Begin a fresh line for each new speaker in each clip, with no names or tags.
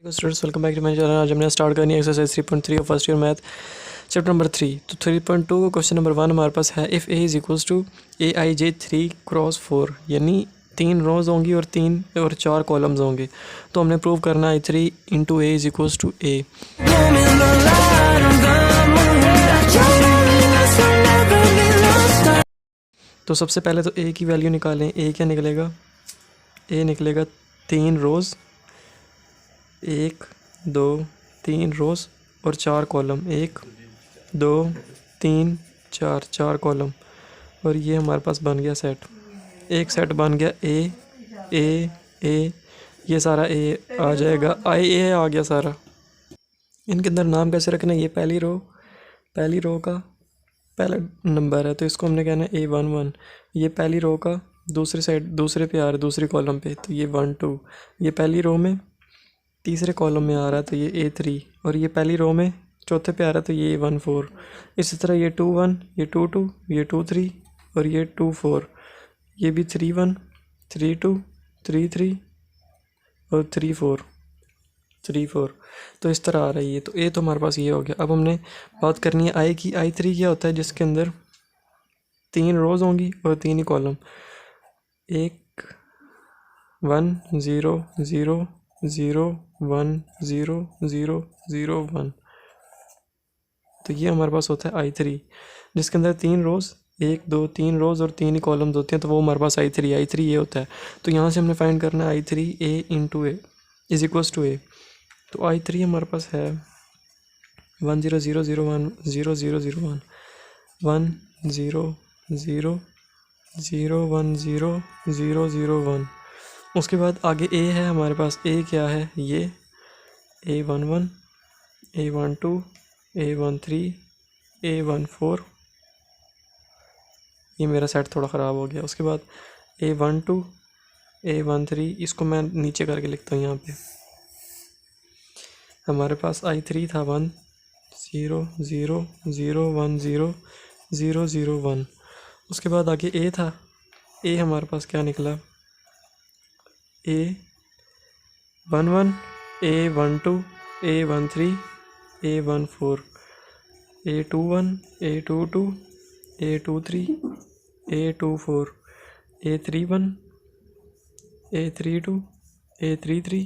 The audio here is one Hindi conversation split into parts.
Students welcome back to my channel. आज हमने स्टार्ट करनी है exercise 3.3 of first year math chapter number 3। तो 3.2 का क्वेश्चन नंबर 1 हमारे पास है if A is equals to A I J 3x4, यानी 3 रोज़ होंगी और 4 कॉलम्स होंगे। तो हमने प्रूव करना है 3 into A is equals to A. तो सबसे पहले तो ए की वैल्यू निकालें। ए क्या निकलेगा? ए निकलेगा 3 रोज़, 1 2 3 रोज़ और 4 कॉलम। 1 2 3 4 4 कॉलम। और ये हमारे पास बन गया सेट। एक सेट बन गया ए, ये सारा ए आ जाएगा। आई ए आ गया सारा। इनके अंदर नाम कैसे रखना है? ये पहली रो का पहला नंबर है तो इसको हमने कहना है A11। ये पहली रो का दूसरी साइड दूसरे पे आ रहा है, दूसरी कॉलम पे, तो ये 1 2। ये पहली रो में तीसरे कॉलम में आ रहा है तो ये A3। और ये पहली रो में चौथे पे आ रहा है तो ये A1 4। इसी तरह ये 2 1, ये 2 2, ये 2 3 और ये 2 4। ये भी 3 1 3 2 3 3 और 3 4 3 4। तो इस तरह आ रही है। तो ए तो हमारे पास ये हो गया। अब हमने बात करनी है आई की। I3 क्या होता है? जिसके अंदर 3 रोज़ होंगी और 3 ही कॉलम। 1 1 0 0 0 1 0 0 0 1। तो ये हमारे पास होता है I3, जिसके अंदर 3 रोज़ 1 2 3 रोज़ और 3 ही कॉलम्स होते हैं। तो वो हमारे पास I3 ये होता है। तो यहाँ से हमने फाइंड करना है I3 A into A is equals to A. तो I3 हमारे पास है 1 0 0 0 1 0 0 0 1 1 0 0 0 1 0 0 0 1। उसके बाद आगे ए है हमारे पास। ए क्या है? ये A11 A12 A13 A14। ये मेरा सेट थोड़ा ख़राब हो गया। उसके बाद A12 A13, इसको मैं नीचे करके लिखता हूँ। यहाँ पे हमारे पास I3 था 1 0 0 0 1 0 0 0 1। उसके बाद आगे ए था। ए हमारे पास क्या निकला? A11 A12 A13 A14 A21 A22 A23 A24 A31 A32 A33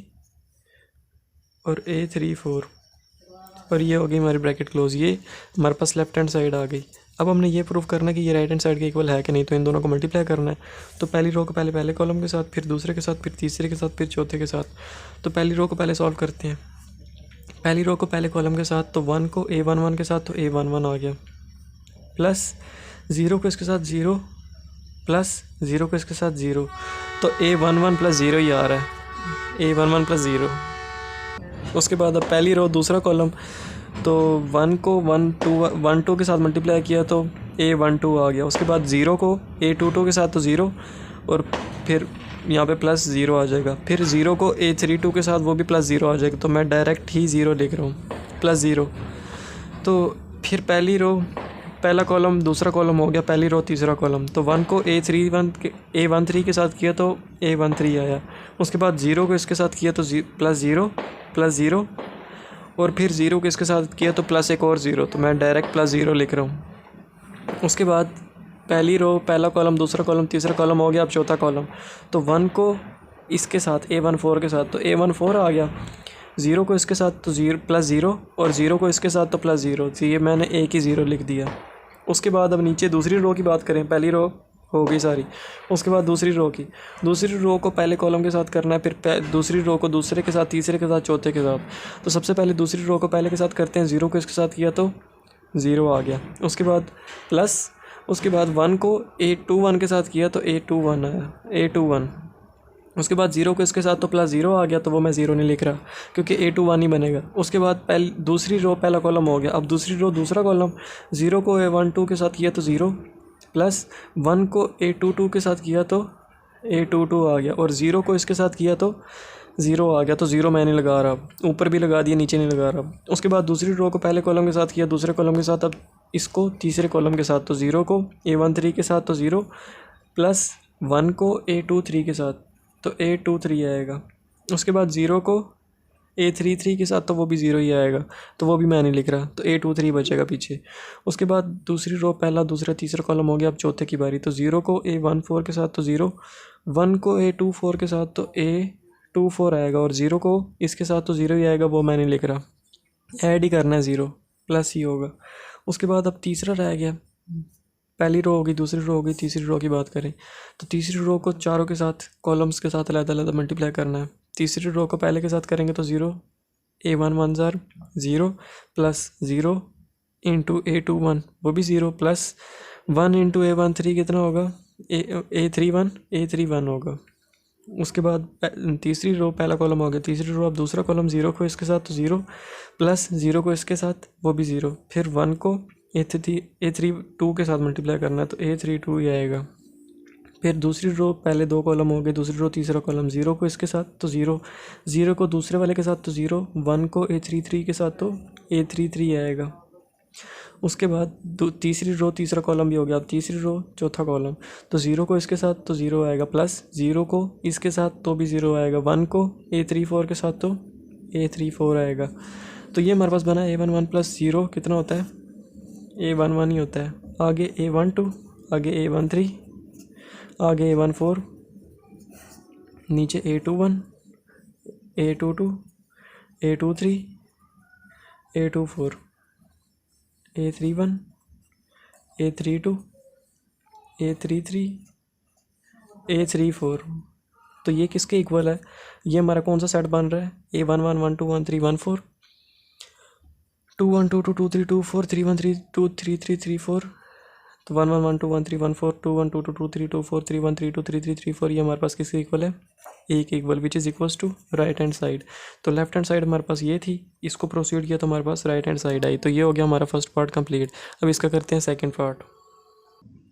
और A34। और ये हो गई हमारी ब्रैकेट क्लोज। ये हमारे पास लेफ्ट हैंड साइड आ गई। अब हमने ये प्रूव करना है कि ये राइट हैंड साइड के इक्वल है कि नहीं। तो इन दोनों को मल्टीप्लाई करना है। तो पहली रो को पहले कॉलम के साथ, फिर दूसरे के साथ, फिर तीसरे के साथ, फिर चौथे के साथ। तो पहली रो को पहले सॉल्व करते हैं। पहली रो को पहले कॉलम के साथ, तो 1 को A11 के साथ तो A11 आ गया, प्लस 0 को इसके साथ 0, प्लस 0 को इसके साथ 0। तो A11 प्लस 0 ही आ रहा है, A11 प्लस 0। उसके बाद अब पहली रो दूसरा कॉलम, तो 1 को 1 2 के साथ मल्टीप्लाई किया तो A12 आ गया। उसके बाद 0 को A22 के साथ तो 0, और फिर यहाँ पे प्लस 0 आ जाएगा। फिर 0 को A32 के साथ वो भी प्लस 0 आ जाएगा। तो मैं डायरेक्ट ही 0 लिख रहा हूँ, प्लस 0। तो फिर पहली रो पहला कॉलम दूसरा कॉलम हो गया, पहली रो तीसरा कॉलम। तो 1 को A13 के साथ किया तो A13 आया। उसके बाद 0 को इसके साथ किया तो प्लस 0, और फिर 0 को इसके साथ किया तो प्लस एक और 0। तो मैं डायरेक्ट प्लस 0 लिख रहा हूँ। उसके बाद पहली रो पहला कॉलम दूसरा कॉलम तीसरा कॉलम हो गया। अब चौथा कॉलम, तो 1 को इसके साथ A14 के साथ तो A14 आ गया। 0 को इसके साथ तो प्लस 0, और 0 को इसके साथ तो प्लस 0। तो ये मैंने एक ही 0 लिख दिया। उसके बाद अब नीचे दूसरी रो की बात करें। पहली रो हो गई सारी। उसके बाद दूसरी रो को पहले कॉलम के साथ करना है, फिर दूसरी रो को दूसरे के साथ, तीसरे के साथ, चौथे के साथ। तो सबसे पहले दूसरी रो को पहले के साथ करते हैं। 0 को इसके साथ किया तो 0 आ गया। उसके बाद प्लस, उसके बाद 1 को A21 के साथ किया तो A21 आया, A21। उसके बाद 0 को इसके साथ तो प्लस 0 आ गया। तो वो मैं 0 नहीं लिख रहा क्योंकि A21 ही बनेगा। उसके बाद दूसरी रो पहला कॉलम हो गया। अब दूसरी रो दूसरा कॉलम, 0 को A12 के साथ किया तो 0, प्लस 1 को A22 के साथ किया तो A22 आ गया, और 0 को इसके साथ किया तो 0 आ गया। तो 0 मैं नहीं लगा रहा, ऊपर भी लगा दिया, नीचे नहीं लगा रहा। उसके बाद दूसरी रो को पहले कॉलम के साथ किया, दूसरे कॉलम के साथ, अब इसको तीसरे कॉलम के साथ। तो 0 को A13 के साथ तो 0, प्लस 1 को A23 के साथ तो A23 आएगा। उसके बाद 0 को A33 के साथ तो वो भी ज़ीरो ही आएगा, तो वो भी मैं नहीं लिख रहा, तो A23 बचेगा पीछे। उसके बाद दूसरी रो, पहला दूसरा तीसरा कॉलम हो गया। अब चौथे की बारी, तो 0 को A14 के साथ तो 0, 1 को A24 के साथ तो A24 आएगा, और 0 को इसके साथ तो 0 ही आएगा, वो मैं नहीं लिख रहा, ऐड ही करना है, 0 प्लस ही होगा। उसके बाद अब तीसरा रह गया, पहली रो होगी, दूसरी रो होगी, तीसरी रो की बात करें तो तीसरी रो को चारों के साथ कॉलम्स के साथ अलग अलग मल्टीप्लाई करना है। तीसरी रो को पहले के साथ करेंगे तो 0, A1 1 ज़ार 0 प्लस 0 इंटू A21 वो भी 0 प्लस 1 इंटू A13 कितना होगा, A31 होगा। उसके बाद तीसरी रो, पहला कॉलम हो गया, तीसरी रो अब दूसरा कॉलम, 0 को इसके साथ तो 0 प्लस 0 को इसके साथ वो भी 0, फिर 1 को A32 के साथ मल्टीप्लाई करना है तो A32 ही आएगा। फिर दूसरी रो, पहले दो कॉलम हो गए, दूसरी रो तीसरा कॉलम, 0 को इसके साथ तो 0, 0 को दूसरे वाले के साथ तो 0, 1 को A33 के साथ तो A33 आएगा। उसके बाद तीसरी रो तीसरा कॉलम भी हो गया। अब तीसरी रो चौथा कॉलम, तो 0 को इसके साथ तो 0 आएगा, प्लस 0 को इसके साथ तो भी 0 आएगा, 1 को A34 के साथ तो A34 आएगा। तो ये हमारे पास बना A11 प्लस 0 कितना होता है, A11 ही होता है। आगे A12, आगे A13, आगे A14, नीचे A21, A22, A23, A24, A31, A32, A33, A34। तो ये किसके इक्वल है, ये हमारा कौन सा सेट बन रहा है, A11 1 2 1 3 1 4, 2 1 2 2 2 3 2 4, 3 1 3 2 3 3 3 4, तो 1 1 1 2 1 3 1 4, 2 1 2 2 2 3 2 4, 3 1 3 2 3 3 3 4। ये हमारे पास किसके इक्वल है, ए के equal, which is equals to right hand side. तो लेफ्ट हैंड साइड हमारे पास ये थी, इसको प्रोसीड किया तो हमारे पास राइट हैंड साइड आई। तो ये हो गया हमारा फर्स्ट पार्ट कंप्लीट। अब इसका करते हैं सेकंड पार्ट।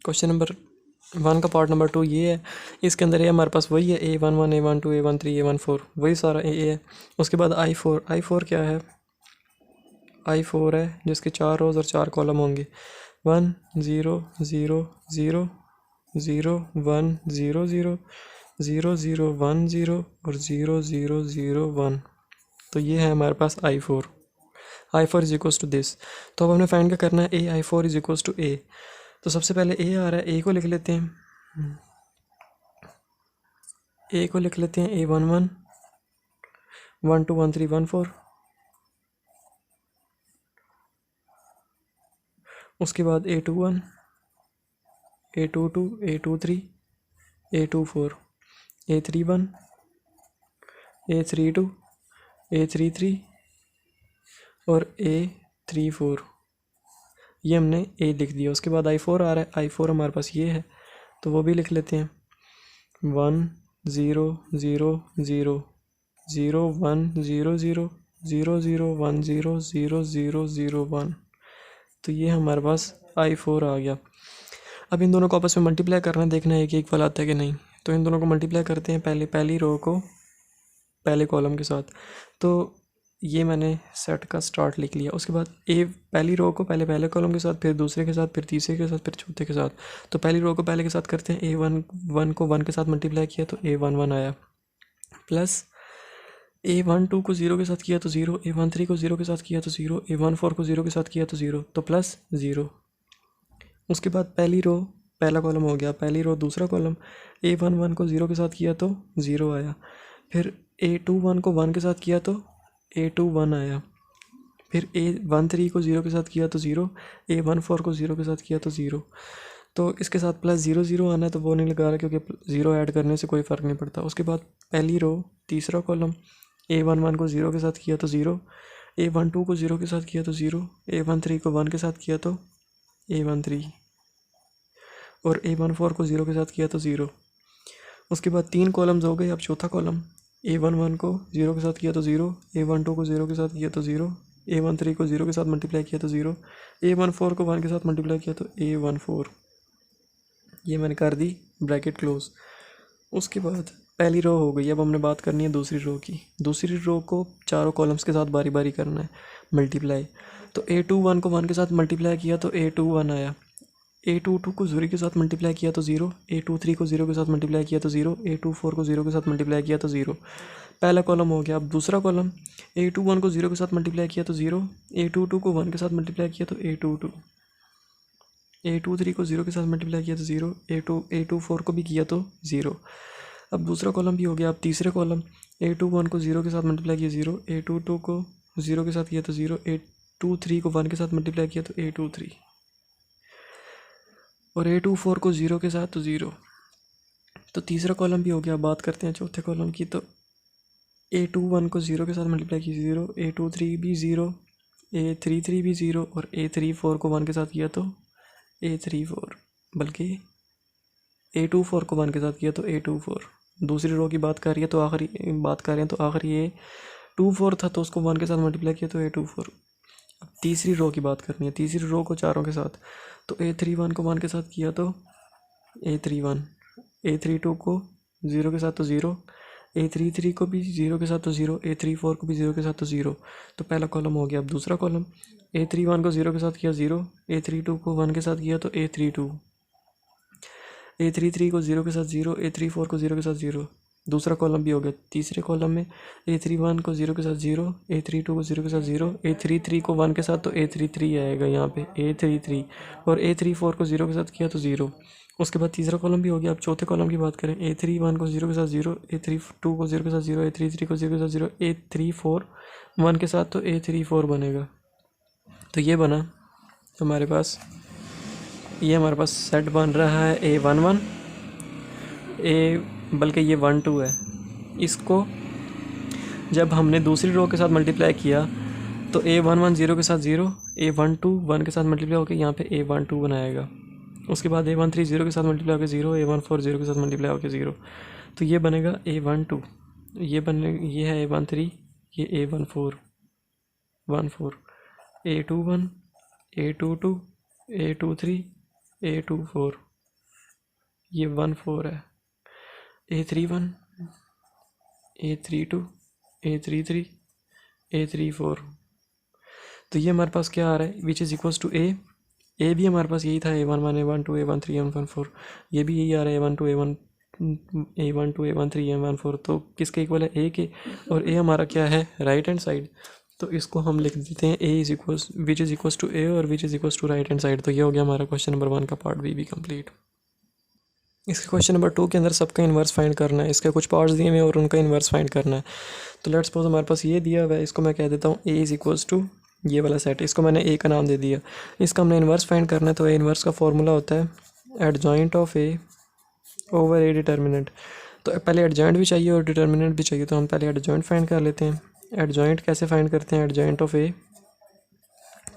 क्वेश्चन नंबर 1 का पार्ट नंबर 2 ये है, इसके अंदर ये हमारे पास वही है, A11 A12 A13 A14, वही सारा ए है। उसके बाद I4 क्या है, I4 है जिसके 4 रोज़ और 4 कॉलम होंगे, 1 0 0 0 0 1 0 0 0 0 1 0 और 0 0 0 1। तो ये है हमारे पास I4 is equals to this. तो अब हमने फाइंड क्या करना है, I4 is equals to A। तो सबसे पहले A आ रहा है, A को लिख लेते हैं, A को लिख लेते हैं A11 1 2 1 3 1 4। उसके बाद A21 A22 A23 A24, A31 A32 A33 और A34। ये हमने A लिख दिया। उसके बाद I4 आ रहा है, I4 हमारे पास ये है तो वो भी लिख लेते हैं, 1 0 0 0 0 1 0 0 0 0 1 0 0 0 0 1। तो ये हमारे पास I4 आ गया। अब इन दोनों को आपस में मल्टीप्लाई करना है, देखना है कि इक्वल आता है कि नहीं। तो इन दोनों को मल्टीप्लाई करते हैं, पहले पहली रो को पहले कॉलम के साथ। तो ये मैंने सेट का स्टार्ट लिख लिया। उसके बाद पहली रो को पहले कॉलम के साथ, फिर दूसरे के साथ, फिर तीसरे के साथ, फिर चौथे के साथ। तो पहली रो को पहले के साथ करते हैं, A1 को 1 के साथ मल्टीप्लाई किया तो A11 आया, प्लस A12 को 0 के साथ किया तो 0, A13 को 0 के साथ किया तो 0, A14 को 0 के साथ किया तो 0, तो प्लस 0। उसके बाद पहली रो पहला कॉलम हो गया, पहली रो दूसरा कॉलम, A11 को 0 के साथ किया तो 0 आया, फिर A21 को 1 के साथ किया तो A21 आया, फिर A13 को 0 के साथ किया तो 0, A14 को 0 के साथ किया तो 0। तो इसके साथ प्लस 0 0 आना है तो वो नहीं लगा रहा क्योंकि 0 ऐड करने से कोई फ़र्क नहीं पड़ता। उसके बाद पहली रो तीसरा कॉलम, A11 को 0 के साथ किया तो 0, A12 को 0 के साथ किया तो 0, A13 को 1 के साथ किया तो A13 और A14 को 0 के साथ किया तो 0। उसके बाद 3 कॉलम्स हो गए। अब चौथा कॉलम, A11 को 0 के साथ किया तो 0, A12 को 0 के साथ किया तो 0, A13 को 0 के साथ मल्टीप्लाई किया तो 0, A14 को 1 के साथ मल्टीप्लाई किया तो A14। ये मैंने कर दी ब्रैकेट क्लोज। उसके बाद पहली रो हो गई। अब हमने बात करनी है दूसरी रो की। दूसरी रो को चारों कॉलम्स के साथ बारी बारी करना है मल्टीप्लाई। तो A21 को 1 के साथ मल्टीप्लाई किया तो A21 आया, A22 को 0 के साथ मल्टीप्लाई किया तो 0, A23 को 0 के साथ मल्टीप्लाई किया तो 0, A24 को 0 के साथ मल्टीप्लाई किया तो 0, पहला कॉलम हो गया। अब दूसरा कॉलम, A21 को 0 के साथ मल्टीप्लाई किया तो 0, A22 को 1 के साथ मल्टीप्लाई किया तो A22, A23 को 0 के साथ मल्टीप्लाई किया तो 0, A24 को भी किया तो 0। अब दूसरा कॉलम भी हो गया। अब तीसरे कॉलम, A21 को 0 के साथ मल्टीप्लाई किया 0, A22 को 0 के साथ किया तो 0, A23 को 1 के साथ मल्टीप्लाई किया तो A23, और A24 को 0 के साथ तो 0। तो तीसरा कॉलम भी हो गया। बात करते हैं चौथे कॉलम की। तो A21 को 0 के साथ मल्टीप्लाई किया 0, A23 भी 0, A33 भी 0, और A34 को 1 के साथ किया तो A34, बल्कि A24 को 1 के साथ किया तो A24। दूसरी रो की बात कर रही है तो आखिरी बात कर रहे हैं तो आखिरी A24 था तो उसको 1 के साथ मल्टीप्लाई किया तो A24। अब तीसरी रो की बात करनी है, तीसरी रो को चारों के साथ। तो A31 को 1 के साथ किया तो A31, A32 को 0 के साथ तो 0, A33 को भी 0 के साथ तो 0, A34 को भी 0 के साथ तो 0। तो पहला कॉलम हो गया। अब दूसरा कॉलम, A31 को 0 के साथ किया 0, A32 को 1 के साथ किया तो A32, A33 को 0 के साथ 0, A34 को 0 के साथ 0। दूसरा कॉलम भी हो गया। तीसरे कॉलम में A31 को 0 के साथ 0, A32 को 0 के साथ 0, A33 को 1 के साथ तो A33 आएगा यहाँ पे A33, और A34 को 0 के साथ किया तो 0। उसके बाद तीसरा कॉलम भी हो गया। अब चौथे कॉलम की बात करें, A31 को 0 के साथ 0, A32 को 0 के साथ 0, A33 को 0 के साथ 0, A34 1 के साथ तो A34 बनेगा। तो ये बना हमारे पास, ये हमारे पास सेट बन रहा है A11, बल्कि ये 1 2 है। इसको जब हमने दूसरी रो के साथ मल्टीप्लाई किया तो A11 0 के साथ 0, A12 1 के साथ मल्टीप्लाई होकर यहाँ पे A12 बनाएगा। उसके बाद A13 0 के साथ मल्टीप्लाई होकर 0, A14 0 के साथ मल्टीप्लाई होकर 0। तो ये बनेगा A12, ये है A13, ये A14 14, A21, A22, A23, A24, ये 14 है, A31, A32, A33, A34। तो ये हमारे पास क्या आ रहा है, विच इज़ इक्वल्स टू ए भी हमारे पास यही था, A11, A12, A13, A14। ये भी यही आ रहा है, A12, A12, A13, A14। तो किसके इक्वल है, ए के, और ए हमारा क्या है, राइट हैंड साइड। तो इसको हम लिख देते हैं A is equals, which is equals to A और which is equals to right hand side. तो ये हो गया हमारा क्वेश्चन नंबर 1 का पार्ट भी कंप्लीट। इसके क्वेश्चन नंबर 2 के अंदर सबका इन्वर्स फाइंड करना है। इसके कुछ पार्ट्स दिए हुए हैं और उनका इन्वर्स फाइंड करना है। तो लेट्स सपोज हमारे पास ये दिया हुआ है, इसको मैं कह देता हूँ ए इज़ इक्वल्स टू ये वाला सेट, इसको मैंने ए का नाम दे दिया। इसका हमने इन्वर्स फाइंड करना है। तो ए इन्वर्स का फॉर्मूला होता है adjoint of A over A determinant. तो पहले एडजॉइंट भी चाहिए और डिटर्मिनेंट भी चाहिए। तो हम पहले एडजॉइंट फाइंड कर लेते हैं। एडजॉइंट कैसे फाइंड करते हैं, एडजॉइंट ऑफ ए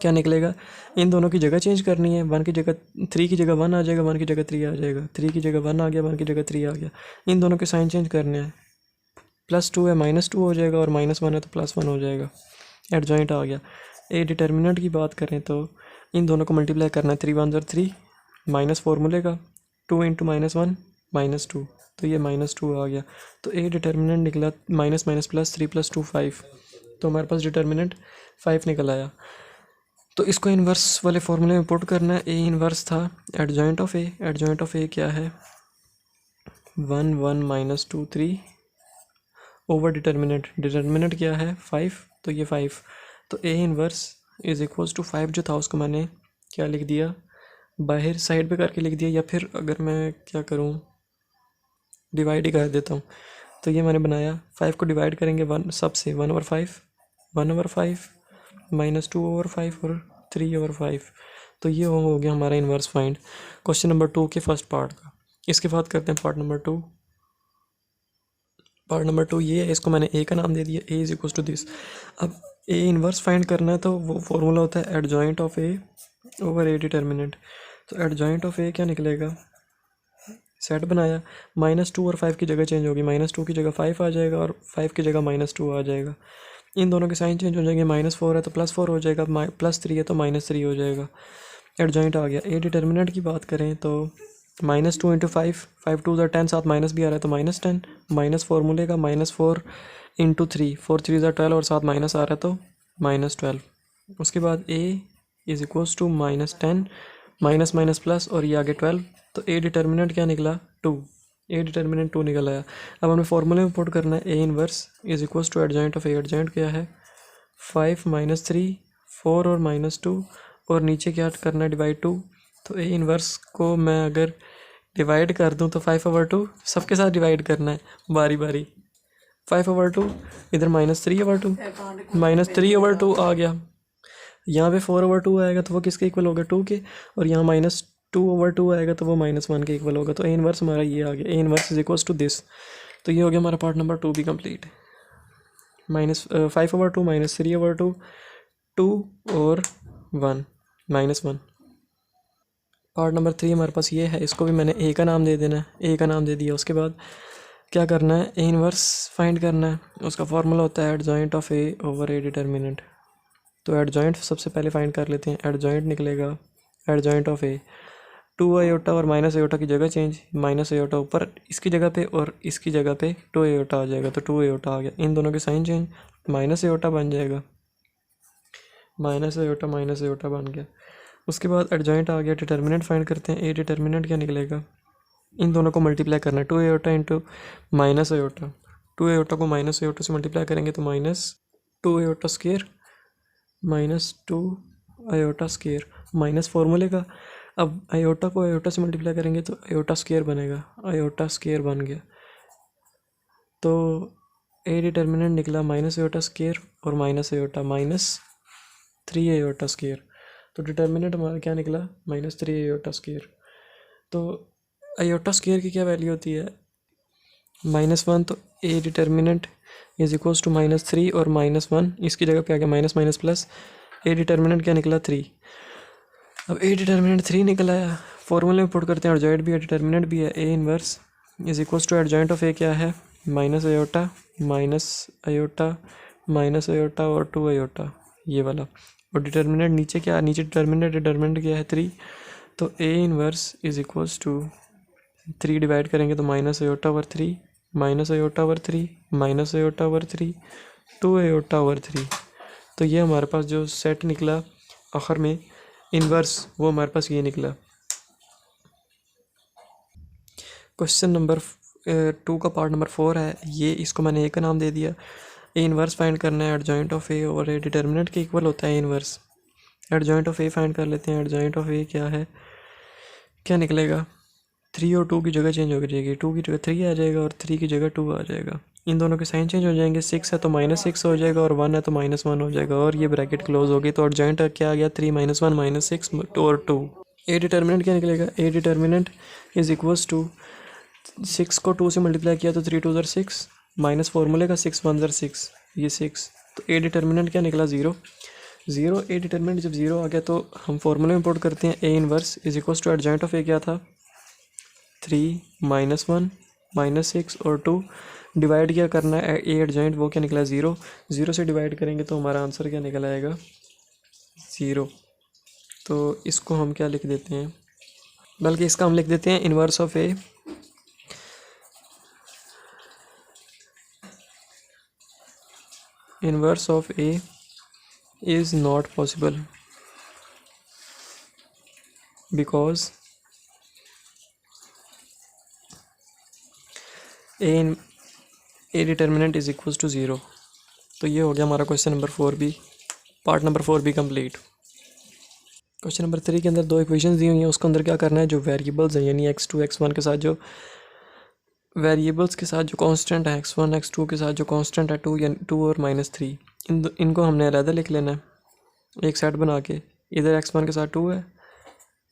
क्या निकलेगा, इन दोनों की जगह चेंज करनी है। 1 की जगह 3 की जगह 1 आ जाएगा, 1 की जगह 3 आ जाएगा, 3 की जगह 1 आ गया, 1 की जगह 3 आ गया। इन दोनों के साइन चेंज करने हैं। +2 है -2 हो जाएगा, और -1 है तो +1 हो जाएगा। एडजॉइंट आ गया। ए डिटर्मिनेंट की बात करें तो इन दोनों को मल्टीप्लाई करना है। 3 1 3 माइनस फॉर्मूले का 2 × -1 -2, तो ये -2 आ गया। तो ए डिटर्मिनेंट निकला -3 + 2 5। तो हमारे पास डिटर्मिनेंट 5 निकल आया। तो इसको इन्वर्स वाले फॉर्मूले में पुट करना है। ए इन्वर्स था adjoint of A, adjoint of A क्या है 1 1 -2 3 ओवर डिटर्मिनेंट, डिटर्मिनेंट क्या है 5, तो ये 5। तो A inverse is equals to 5 जो था उसको मैंने क्या लिख दिया, बाहर साइड पे करके लिख दिया, या फिर अगर मैं क्या करूँ डिवाइड ही कर देता हूँ। तो ये मैंने बनाया, 5 को डिवाइड करेंगे 1 सबसे 1/5, 1/5 -2/5 और 3/5। तो ये हो गया हमारा इन्वर्स फाइंड क्वेश्चन नंबर 2 के फर्स्ट पार्ट का। इसके बाद करते हैं पार्ट नंबर 2। पार्ट नंबर 2 ये है, इसको मैंने ए का नाम दे दिया, ए इज इक्वल्स टू दिस। अब ए इन्वर्स फाइंड करना है तो वो फॉर्मूला होता है adjoint of A over A determinant. तो एडजॉइंट ऑफ ए क्या निकलेगा, सेट बनाया, -2 और 5 की जगह चेंज होगी, -2 की जगह 5 आ जाएगा और 5 की जगह -2 आ जाएगा। इन दोनों के साइन चेंज हो जाएंगे, -4 है तो +4 हो जाएगा, +3 है तो -3 हो जाएगा। एडजॉइंट आ गया। ए डिटर्मिनेंट की बात करें तो -2 × 5, 5 2 ज़ा 10, साथ माइनस भी आ रहा है तो -10, माइनस फार्मूले का -4 × 3, 4 3 ज़ा 12 और साथ माइनस आ रहा है तो -12। उसके बाद A is equals to -10 minus minus plus और ये आगे 12। तो ए डिटर्मिनेंट क्या निकला 2। ए डिटर्मिनेंट 2 निकल आया। अब हमें फॉर्मूले में पुट करना है A inverse is equals to adjoint of A. Adjoint क्या है 5 माइनस 3 4 और माइनस 2 और नीचे क्या करना है डिवाइड 2। तो ए इनवर्स को मैं अगर डिवाइड कर दूं तो 5/2 सबके साथ डिवाइड करना है बारी बारी। 5/2 इधर -3/2 -3/2 आ गया। यहाँ पे 4/2 आएगा तो वो किसके इक्वल होगा 2 के, और यहाँ -2/2 आएगा तो वो -1 के इक्वल होगा। तो ए इनवर्स हमारा ये आ गया, A inverse is equals to this. तो ये हो गया हमारा पार्ट नंबर 2 भी कंप्लीट। -5/2 -3/2 2 और 1 -1। पार्ट नंबर 3 हमारे पास ये है, इसको भी मैंने ए का नाम दे देना है, ए का नाम दे दिया। उसके बाद क्या करना है, ए इनवर्स फाइंड करना है। उसका फॉर्मूला होता है adjoint of A over A determinant. तो एडजॉइंट सबसे पहले फाइंड कर लेते हैं। एडजॉइंट निकलेगा एडजॉइंट ऑफ ए 2 आयोटा और माइनस आयोटा की जगह चेंज, माइनस आयोटा ऊपर इसकी जगह पे और इसकी जगह पे 2 आयोटा आ जाएगा। तो 2 आयोटा आ गया, इन दोनों के साइन चेंज, माइनस आयोटा बन जाएगा, माइनस आयोटा बन गया। उसके बाद एडजॉइंट आ गया, डिटर्मिनेंट फाइंड करते हैं। ए डिटर्मिनेंट क्या निकलेगा, इन दोनों को मल्टीप्लाई करना है, 2 iota into minus iota. 2 iota को माइनस आयोटा से मल्टीप्लाई करेंगे तो -2 iota square -2 iota square minus फॉर्मूले का। अब आयोटा को आयोटा से मल्टीप्लाई करेंगे तो आयोटा स्क्वायर बनेगा, आयोटा स्क्वायर बन गया। तो ए डिटर्मिनेंट निकला माइनस आयोटा स्क्वायर और माइनस आयोटा -3 आयोटा स्क्वायर। तो डिटर्मिनेंट हमारा क्या निकला -3 आयोटा स्क्वायर। तो आयोटा स्क्वायर की क्या वैल्यू होती है -1। तो A determinant is equals to -3 और -1, इसकी जगह पे आ गया minus minus plus. A determinant क्या निकला 3। अब ए डिटर्मिनेंट 3 निकल आया, फॉर्मूले में पुट करते हैं, एडजॉइंट भी है डिटर्मिनेंट भी है। A inverse is equals to adjoint of A क्या है माइनस आयोटा माइनस आयोटा और 2 आयोटा ये वाला। और डिटर्मिनेंट नीचे क्या, नीचे डिटर्मिनेंट क्या है 3। तो A inverse is equals to 3 divide करेंगे तो minus iota over 3 minus iota over 3 minus iota over 3 2 iota over 3। तो ये हमारे पास जो सेट निकला आखिर में इनवर्स, वो हमारे पास ये निकला। क्वेश्चन नंबर 2 का पार्ट नंबर 4 है ये, इसको मैंने ए का नाम दे दिया। ए इनवर्स फाइंड करना है, एडजॉइंट ऑफ ए और ए डिटर्मिनेंट के इक्वल होता है inverse. Adjoint of A find कर लेते हैं। एडजॉइंट ऑफ ए क्या है, क्या निकलेगा 3 और 2 की जगह चेंज हो जाएगी, 2 की जगह 3 आ जाएगा और 3 की जगह 2 आ जाएगा। इन दोनों के साइन चेंज हो जाएंगे, 6 है तो -6 हो जाएगा और 1 है तो -1 हो जाएगा और ये ब्रैकेट क्लोज हो गई। तो एडजॉइंट क्या आ गया 3 -1 -6 और 2। ए डिटर्मिनेंट क्या निकलेगा, A determinant is equals to 6 को 2 से मल्टीप्लाई किया तो 3 2 ज़र 6 माइनस फॉर्मूले का 6 1 ज़र 6 ये 6। तो ए डिटर्मिनेंट क्या निकला 0। ए डिटर्मिनेंट जब 0 आ गया तो हम फॉर्मूले में पुट करते हैं। A inverse is equals to adjoint of A क्या था 3 -1 -6 और 2 डिवाइड क्या करना है ए एडजॉइंट, वो क्या निकला 0 से डिवाइड करेंगे तो हमारा आंसर क्या निकल आएगा 0। तो इसको हम क्या लिख देते हैं, बल्कि इसका हम लिख देते हैं inverse of A inverse of A is not possible because A determinant is equals to 0। तो ये हो गया हमारा क्वेश्चन नंबर 4 भी, पार्ट नंबर 4 भी कंप्लीट। क्वेश्चन नंबर 3 के अंदर 2 इक्वेशंस दी हुई हैं, उसके अंदर क्या करना है, जो वेरिएबल्स हैं यानी x2 x1 के साथ जो वेरिएबल्स के साथ जो कांस्टेंट है x1 x2 के साथ जो कांस्टेंट है 2 या 2 और -3, इनको हमने अलग लिख लेना है एक सेट बना के। इधर x1 के साथ 2 है,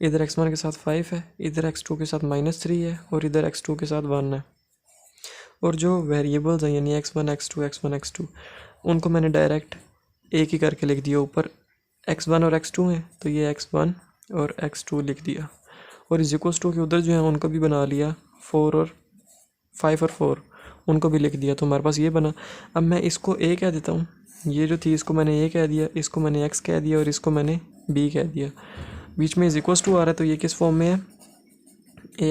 इधर x1 के साथ 5 है, इधर x2 के साथ -3 है और इधर x2 के साथ 1 है। और जो वेरिएबल्स हैं यानी x1 x2 x1 x2 उनको मैंने डायरेक्ट एक ही करके लिख दिया। ऊपर x1 और x2 हैं तो ये x1 और x2 लिख दिया, और इज इक्वल्स टू के उधर जो है उनको भी बना लिया 4 और 5 और 4 उनको भी लिख दिया। तो हमारे पास ये बना। अब मैं इसको a कह देता हूँ, ये जो थी इसको मैंने a कह दिया, इसको मैंने x कह दिया और इसको मैंने b कह दिया। बीच में इज इक्वल्स टू आ रहा है तो ये किस फॉर्म में है,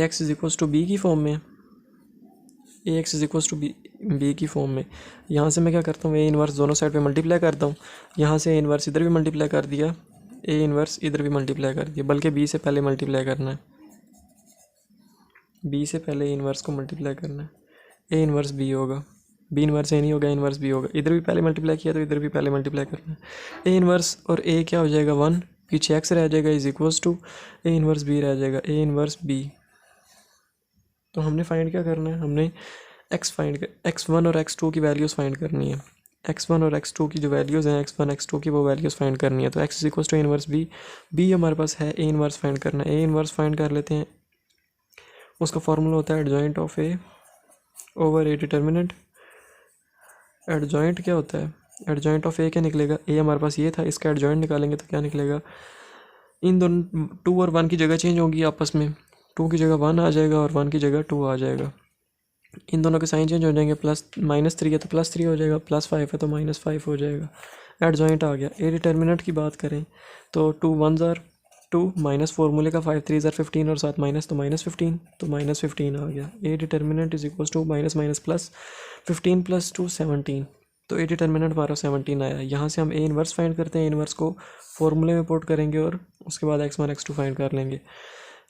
ax is equals to b की फॉर्म में, ax is equals to b की फॉर्म में। यहाँ से मैं क्या करता हूँ, ए इनवर्स दोनों साइड पे मल्टीप्लाई करता हूँ। यहाँ से ए इनवर्स इधर भी मल्टीप्लाई कर दिया, ए इनवर्स इधर भी मल्टीप्लाई कर दिया, बल्कि b से पहले मल्टीप्लाई करना है। बी से पहले ए इन्वर्स को मल्टीप्लाई करना है। ए इन्वर्स बी होगा, बी इन्वर्स ए नहीं होगा, इन्वर्स बी होगा। इधर भी पहले मल्टीप्लाई किया तो इधर भी पहले मल्टीप्लाई करना है। ए इन्वर्स और ए क्या हो जाएगा 1, पीछे एक्स रह जाएगा is equals to A inverse B रह जाएगा, ए इन्वर्स बी। तो हमने फाइंड क्या करना है, हमने x1 और x2 की वैल्यूज़ फाइंड करनी है। x1 और x2 की जो वैल्यूज़ हैं, x1 x2 की वो वैल्यूज़ फाइंड करनी है। तो x is equals to A inverse B, B हमारे पास है, ए इन्वर्स फाइंड करना है। ए इन्वर्स फाइंड कर लेते हैं, उसका फॉर्मूला होता है adjoint of A over A determinant. Adjoint क्या होता है, एडजॉइंट ऑफ ए क्या निकलेगा, ए हमारे पास ये था, इसका एडजॉइंट निकालेंगे तो क्या निकलेगा, इन दोनों 2 और 1 की जगह चेंज होगी आपस में, 2 की जगह 1 आ जाएगा और 1 की जगह 2 आ जाएगा। इन दोनों के साइन चेंज हो जाएंगे, प्लस -3 है तो +3 हो जाएगा, +5 है तो -5 हो जाएगा। एडजॉइंट आ गया। ए डिटर्मिनेंट की बात करें तो 2 1s are 2, माइनस फॉर्मूले का 5 3s are 15 और साथ माइनस तो -15, तो -15 आ गया। A determinant is equals to minus minus plus 15 + 2 17, तो ए डिटर्मिनेंट हमारा 17 आया। यहाँ से हम ए इन्वर्स फाइंड करते हैं, ए इन्वर्स को फॉर्मूले में पुट करेंगे और उसके बाद x1 x2 फाइंड कर लेंगे।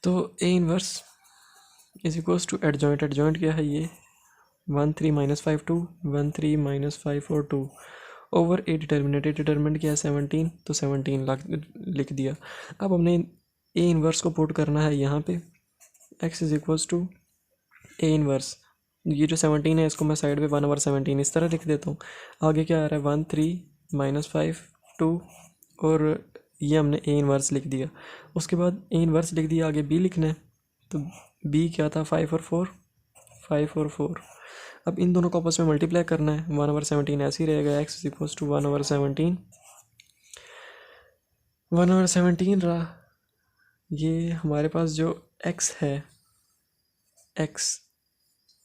तो A inverse is equals to adjoint, adjoint क्या है ये 1 3 -5 2 1 3 -5 और 2 ओवर ए डिटर्मिनेंट, ए डिटर्मिनेंट क्या है 17, तो 17 लिख दिया। अब हमने ए इन्वर्स को पुट करना है यहाँ पे, x is equals to A inverse, ये जो 17 है इसको मैं साइड पे 1/17 इस तरह लिख देता हूँ। आगे क्या आ रहा है 1 3 -5 2 और ये हमने ए इन्वर्स लिख दिया। उसके बाद ए इन्वर्स लिख दिया, आगे बी लिखना है, तो बी क्या था 5 और 4, 5 और 4। अब इन दोनों को आपस में मल्टीप्लाई करना है, 1/17 ऐसे ही रहेगा, x इज इक्वल्स टू 1/17, 1/17 रहा। ये हमारे पास जो x है, x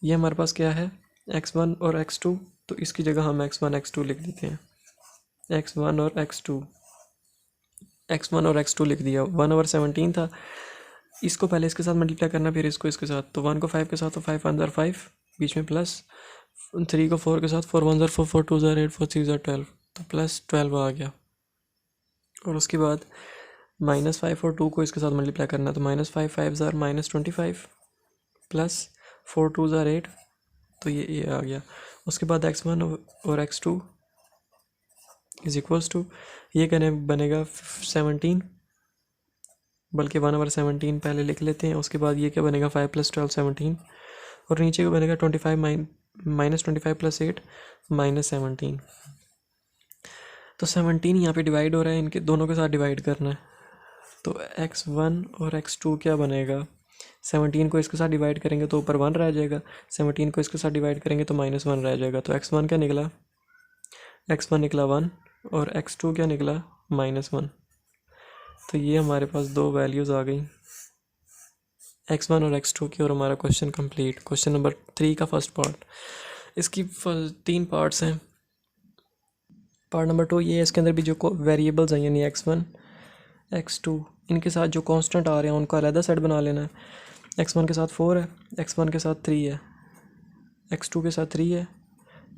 ये हमारे पास क्या है x1 और x2, तो इसकी जगह हम x1 x2 लिख देते हैं, x1 और x2, x1 और x2 लिख दिया। 1/17 था, इसको पहले इसके साथ मल्टीप्लाई करना, फिर इसको इसके साथ, तो 1 को 5 के साथ तो 5 1 5, बीच में प्लस 3 को 4 के साथ 4 1 4 4 2 8 4 3 12, तो +12 आ गया। और उसके बाद -5 और 2 को इसके साथ मल्टीप्लाई करना, तो -5 5 -25 प्लस 4 2 8, तो ये आ गया। उसके बाद x1 और x2 इज इक्वल्स टू, ये कहने बनेगा 17, बल्कि 1/17 पहले लिख लेते हैं। उसके बाद ये क्या बनेगा 5 + 12 17, और नीचे का बनेगा 25 -25 + 8 -17। तो 17 यहाँ पे डिवाइड हो रहा है, इनके दोनों के साथ डिवाइड करना है, तो x1 और x2 क्या बनेगा, 17 को इसके साथ डिवाइड करेंगे तो ऊपर 1 रह जाएगा, 17 को इसके साथ डिवाइड करेंगे तो -1 रह जाएगा। तो x1 क्या निकला, x1 निकला 1 और x2 क्या निकला -1। तो ये हमारे पास दो वैल्यूज़ आ गई, x1 और x2 की, और हमारा क्वेश्चन कंप्लीट। क्वेश्चन नंबर 3 का फर्स्ट पार्ट, इसकी 3 पार्ट्स हैं। पार्ट नंबर 2 ये है, इसके अंदर भी जो वेरिएबल्स हैं यानी x1 x2, इनके साथ जो कांस्टेंट आ रहे हैं उनका अलहदा सेट बना लेना है। x1 के साथ 4 है, x1 के साथ 3 है, x2 के साथ 3 है,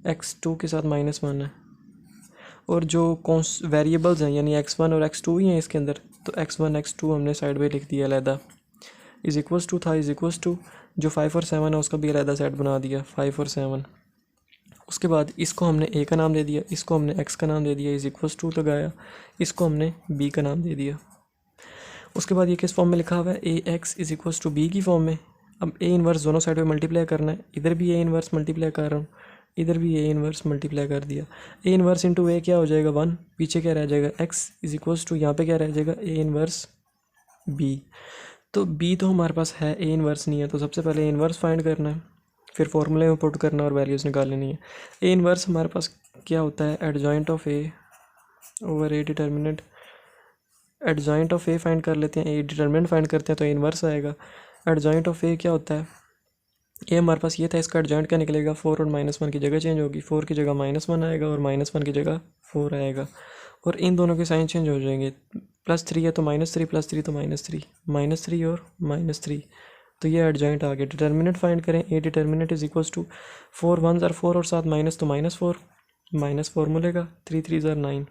x2 के साथ -1 है, और जो वेरिएबल्स हैं यानी x1 और x2 ही हैं इसके अंदर, तो x1 x2 हमने साइड पे लिख दिया अलहदा, इज इक्वल्स टू था इज इक्वल्स टू जो 5 और 7 है उसका भी अलहदा सेट बना दिया 5 और 7। उसके बाद इसको हमने a का नाम दे दिया, इसको हमने x का नाम दे दिया, इज इक्वल्स टू लगाया, इसको हमने b का नाम दे दिया। उसके बाद ये किस फॉर्म में लिखा हुआ है, ax is equals to b की फॉर्म में। अब a इन्वर्स दोनों साइड पे मल्टीप्लाई करना है, इधर भी a इन्वर्स मल्टीप्लाई कर रहा हूँ, इधर भी a इन्वर्स मल्टीप्लाई कर दिया। a इन्वर्स इंटू a क्या हो जाएगा 1, पीछे क्या रह जाएगा x इज इक्वल्स टू, यहाँ पे क्या रह जाएगा a इन्वर्स b। तो b तो हमारे पास है, a इन्वर्स नहीं है, तो सबसे पहले a इन्वर्स फाइंड करना है, फिर फॉर्मूले में पुट करना और वैल्यूज़ निकाल लेनी है। a इन्वर्स हमारे पास क्या होता है, adjoint of a over a determinant. Adjoint of a find कर लेते हैं, a डिटर्मिनेंट फाइंड करते हैं तो इन्वर्स आएगा। एडजॉइंट ऑफ a क्या होता है, a हमारे पास ये था, इसका एडजॉइंट क्या निकलेगा, 4 और -1 की जगह चेंज होगी, 4 की जगह -1 आएगा और -1 की जगह 4 आएगा, और इन दोनों के साइन चेंज हो जाएंगे, +3 है तो -3 +3 तो -3, -3 और -3, तो ये एडजॉइंट आ गया। डिटर्मिनेंट फाइंड करें, a determinant is equals to 4 1s are 4 और साथ माइनस तो -4, माइनस फॉर्मूले का 3 3s are 9,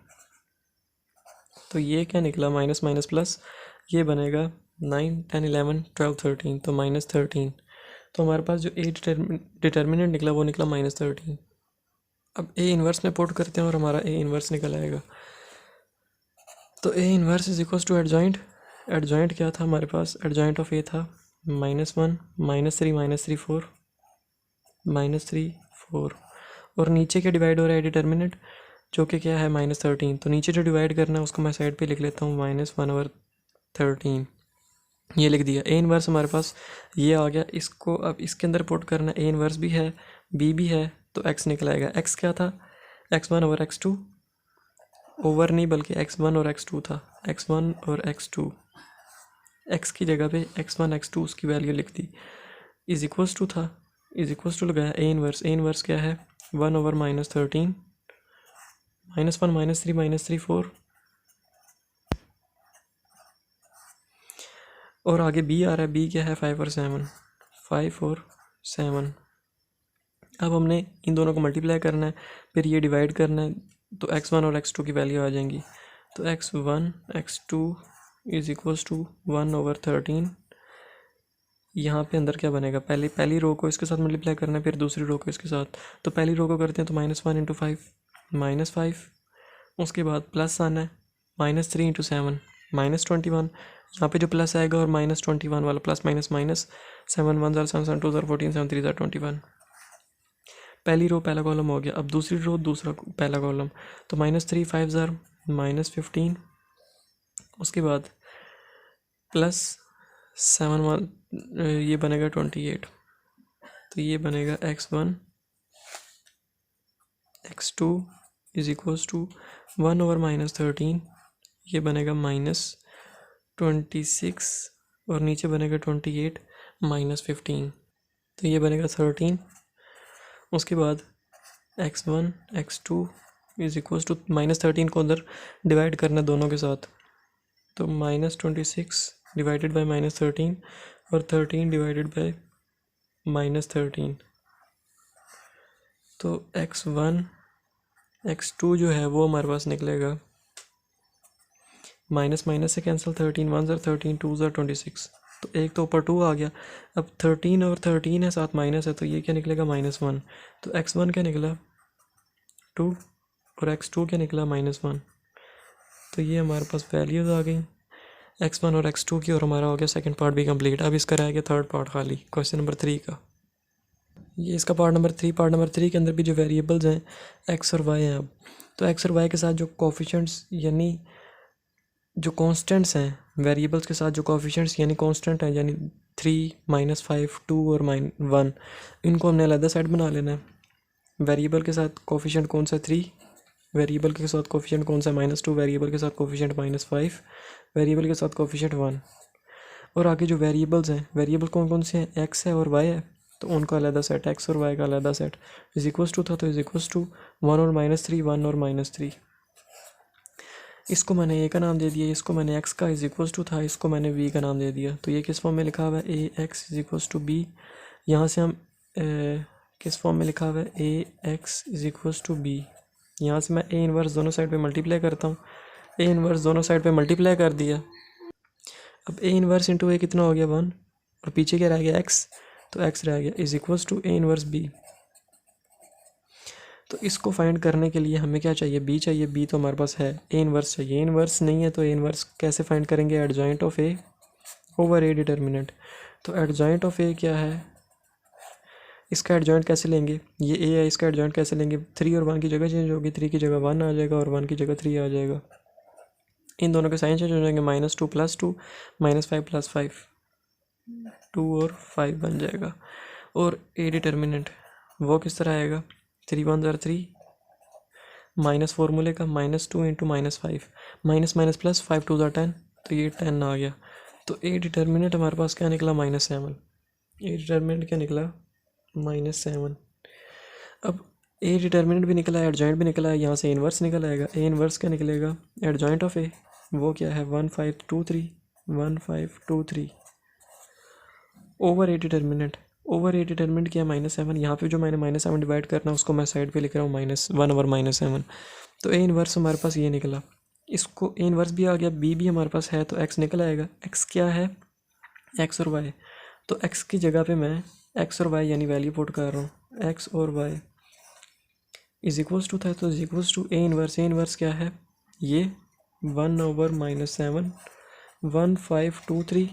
तो ये क्या निकला माइनस प्लस, ये बनेगा 9 10 11 12 13, तो -13। तो हमारे पास जो ए डिटर्मिनेंट निकला वो निकला -13। अब ए इन्वर्स में पुट करते हैं और हमारा ए इन्वर्स निकल आएगा। तो A inverse is equal to adjoint. Adjoint क्या था हमारे पास? एडजॉइंट ऑफ ए था -1 -3 -3 4 -3 4 और नीचे क्या डिवाइड हो रहा है डिटर्मिनेंट, जो कि क्या है -13। तो नीचे जो डिवाइड करना है उसको मैं साइड पे लिख लेता हूँ -1/13, ये लिख दिया। ए इन्वर्स हमारे पास ये आ गया। इसको अब इसके अंदर पुट करना, ए इन्वर्स भी है बी भी है, तो एक्स निकल आएगा। एक्स क्या था? x1/x2 ओवर नहीं बल्कि x1 और x2 था। x1 और x2, x की जगह पे x1 x2 उसकी वैल्यू लिख दी, इज इक्वल्स टू था, इज इक्वल्स टू लगाया ए इन्वर्स। ए इन्वर्स क्या है? 1/-13 -1 -3 -3 4 और आगे बी आ रहा है। बी क्या है? 5 और 7, 5 और 7। अब हमने इन दोनों को मल्टीप्लाई करना है, फिर ये डिवाइड करना है, तो x1 और x2 की वैल्यू आ जाएंगी। तो x1 x2 is equals to 1/13। यहाँ पे अंदर क्या बनेगा? पहली रो को इसके साथ मल्टीप्लाई करना है, फिर दूसरी रो को इसके साथ। तो पहली रो को करते हैं तो -1 × 5 -5, उसके बाद प्लस आना है -3 × 7 -21। यहाँ पे जो प्लस आएगा और -21 वाला प्लस माइनस माइनस, 7 1 7 7 2 14 7 3 21। पहली रो पहला कॉलम हो गया। अब दूसरी रो दूसरा पहला कॉलम, तो -3 5 -15, उसके बाद प्लस 7 1 ये बनेगा 28। तो ये बनेगा x1 x2 is equals to 1/-13, ये बनेगा -26 और नीचे बनेगा 28 -15, तो ये बनेगा 13। उसके बाद x1 x2 is equals to -13 को उधर डिवाइड करना दोनों के साथ, तो -26 डिवाइडेड बाय -13 और 13 डिवाइडेड बाय -13। तो x1 x2 जो है वो हमारे पास निकलेगा माइनस माइनस से कैंसिल, 13 1 13 2 26। तो एक तो ऊपर 2 आ गया। अब 13 और 13 है, साथ माइनस है, तो ये क्या निकलेगा? -1। तो x1 क्या निकला? 2 और x2 क्या निकला? -1। तो ये हमारे पास वैल्यूज़ आ गई x1 और x2 की, और हमारा हो गया सेकंड पार्ट भी कंप्लीट। अब इसका रह गया थर्ड पार्ट खाली, क्वेश्चन नंबर 3 का। ये इसका पार्ट नंबर 3। पार्ट नंबर 3 के अंदर भी जो वेरिएबल्स हैं x और y हैं। अब तो x और y के साथ जो कोफिशिएंट्स यानी जो कांस्टेंट्स हैं, वेरिएबल्स के साथ जो कोफिशिएंट्स यानी कांस्टेंट हैं, यानी 3 -5 2 और -1, इनको हमने अलग साइड बना लेना है। वेरिएबल के साथ कोफिशिएंट कौन सा? 3। वेरिएबल के साथ कोफिशिएंट कौन सा? -2। वेरिएबल के साथ कोफिशिएंट -5। वेरिएबल के साथ कोफिशिएंट 1। और आगे जो वेरिएबल्स हैं, वेरिएबल कौन कौन से हैं? x है और y है, तो उनका अलग सेट, x और y का अलग सेट। इज इक्वल्स टू था, तो इज इक्वल्स टू 1 और -3 1 और -3। इसको मैंने a का नाम दे दिया, इसको मैंने x का इज इक्वल्स टू था, इसको मैंने v का नाम दे दिया। तो ये किस फॉर्म में लिखा हुआ है? ax is equals to b। यहाँ से हम किस फॉर्म में लिखा हुआ है? ax is equals to b। यहाँ से मैं a इन्वर्स दोनों साइड पे मल्टीप्लाई करता हूँ। a इन्वर्स दोनों साइड पे मल्टीप्लाई कर दिया। अब a इन्वर्स इंटू a कितना हो गया? 1, और पीछे क्या रह गया? x, तो x रह गया is equals to a inverse b। तो इसको फाइंड करने के लिए हमें क्या चाहिए? b चाहिए। b तो हमारे पास है। a इन्वर्स चाहिए। a इन्वर्स नहीं है तो a इन्वर्स कैसे फाइंड करेंगे? Adjoint of a over a determinant. तो एडजॉइंट ऑफ a क्या है? इसका एडजॉइंट कैसे लेंगे? ये a है, इसका एडजॉइंट कैसे लेंगे? 3 और 1 की जगह चेंज होगी, 3 की जगह 1 आ जाएगा और 1 की जगह 3 आ जाएगा। इन दोनों के साइन चेंज हो जाएंगे, -2 + 2 -5 + 5, 2 और 5 बन जाएगा। और a डिटर्मिनेंट वो किस तरह आएगा? 3 1 3 माइनस फॉर्मूले का -2 × -5 माइनस माइनस प्लस 5 2 10, तो ये 10 आ गया। तो ए डिटर्मिनेंट हमारे पास क्या निकला? -7। ए डिटर्मिनेंट क्या निकला? -7। अब ए डिटर्मिनेंट भी निकला है, एडजॉइंट भी निकला है, यहाँ से इन्वर्स निकल आएगा। ए इन्वर्स क्या निकलेगा? एडजॉइंट ऑफ ए वो क्या है? 1 5 2 3 1 5 2 3 ओवर ए डिटर्मिनेंट। ओवर ए डिटर्मिनेंट क्या है? -7। यहाँ पे जो मैंने -7 डिवाइड करना उसको मैं साइड पे लिख रहा हूँ -1/-7। तो ए इन्वर्स हमारे पास ये निकला। इसको ए इन्वर्स भी आ गया, बी भी हमारे पास है, तो एक्स निकल आएगा। एक्स क्या है? एक्स और वाई। तो एक्स की जगह पे मैं एक्स और वाई यानी वैल्यू पुट कर रहा हूँ, एक्स और वाई इज इक्वल्स टू था तो is equals to A inverse क्या है ये 1/-7 1 5 2 3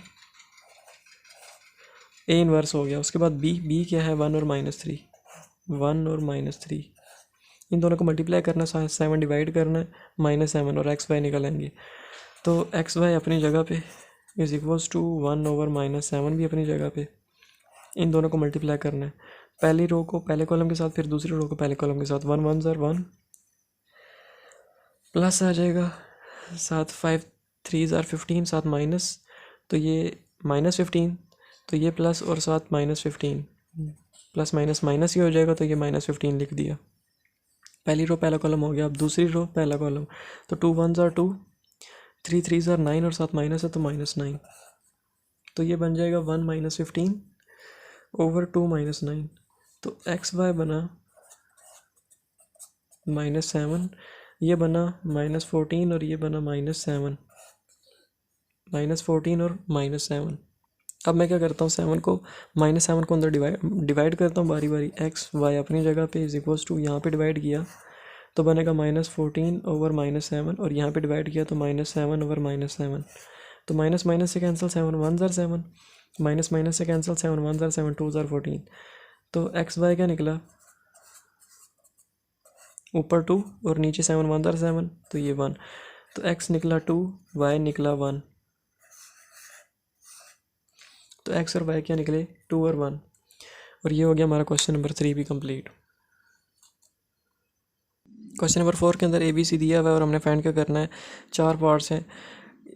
ए इनवर्स हो गया। उसके बाद बी क्या है 1 और -3 1 और -3 इन दोनों को मल्टीप्लाई करना 7 डिवाइड करना है -7 और एक्स वाई निकलेंगे तो एक्स वाई अपनी जगह पे इज इक्वल्स टू 1/-7 भी अपनी जगह पे। इन दोनों को मल्टीप्लाई करना है, पहली रो को पहले कॉलम के साथ फिर दूसरी रो को पहले कॉलम के साथ 1 1 ज़र 1 प्लस आ जाएगा 7 5 3 ज़र 15 साथ माइनस तो ये -15 तो ये प्लस और साथ -15 प्लस माइनस माइनस ही हो जाएगा तो ये -15 लिख दिया। पहली रो पहला कॉलम हो गया। अब दूसरी रो पहला कॉलम तो 2 1 ज़र 2 3 3 ज़र 9 और साथ माइनस है तो -9 तो ये बन जाएगा 1 -15 ओवर 2 -9 तो एक्स वाई बना -7 ये बना -14 और ये बना -7 -14 और -7। अब मैं क्या करता हूँ 7 को -7 को अंदर डिवाइड करता हूँ बारी बारी। एक्स वाई अपनी जगह पे इज इक्वल्स टू यहाँ पे डिवाइड किया तो बनेगा -14 ओवर -7 और यहाँ पे डिवाइड किया तो -7 ओवर -7 तो माइनस माइनस से कैंसिल 7 1 ज़र 7 माइनस माइनस से कैंसिल 7 1 ज़र 7 2 ज़र 14 तो एक्स वाई क्या निकला ऊपर 2 और नीचे 7 1 ज़र 7 तो ये 1 तो एक्स निकला 2 वाई निकला 1 तो एक्स और वाई क्या निकले 2 और 1 और ये हो गया हमारा क्वेश्चन नंबर 3 भी कंप्लीट। क्वेश्चन नंबर 4 के अंदर ए बी सी दिया हुआ है और हमने फाइंड क्या करना है। 4 पार्ट्स हैं।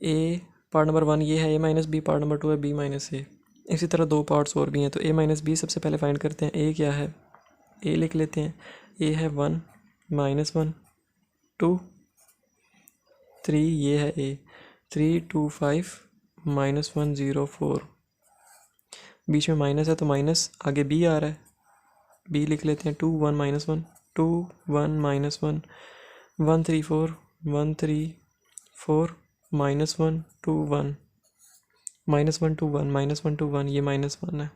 ए पार्ट नंबर 1 ये है ए माइनस बी, पार्ट नंबर 2 है बी माइनस ए। इसी तरह 2 पार्ट्स और भी हैं तो ए माइनस बी सबसे पहले फाइंड करते हैं। ए क्या है ए लिख लेते हैं। ए है 1 -1 2 3 ये है ए 3 2 5 -1 0 4 बीच में माइनस है तो माइनस आगे बी आ रहा है बी लिख लेते हैं 2 1 -1 2 1 -1 1 3 4 1 3 4 -1 2 1 -1 2 1 -1 2 1 ये -1 है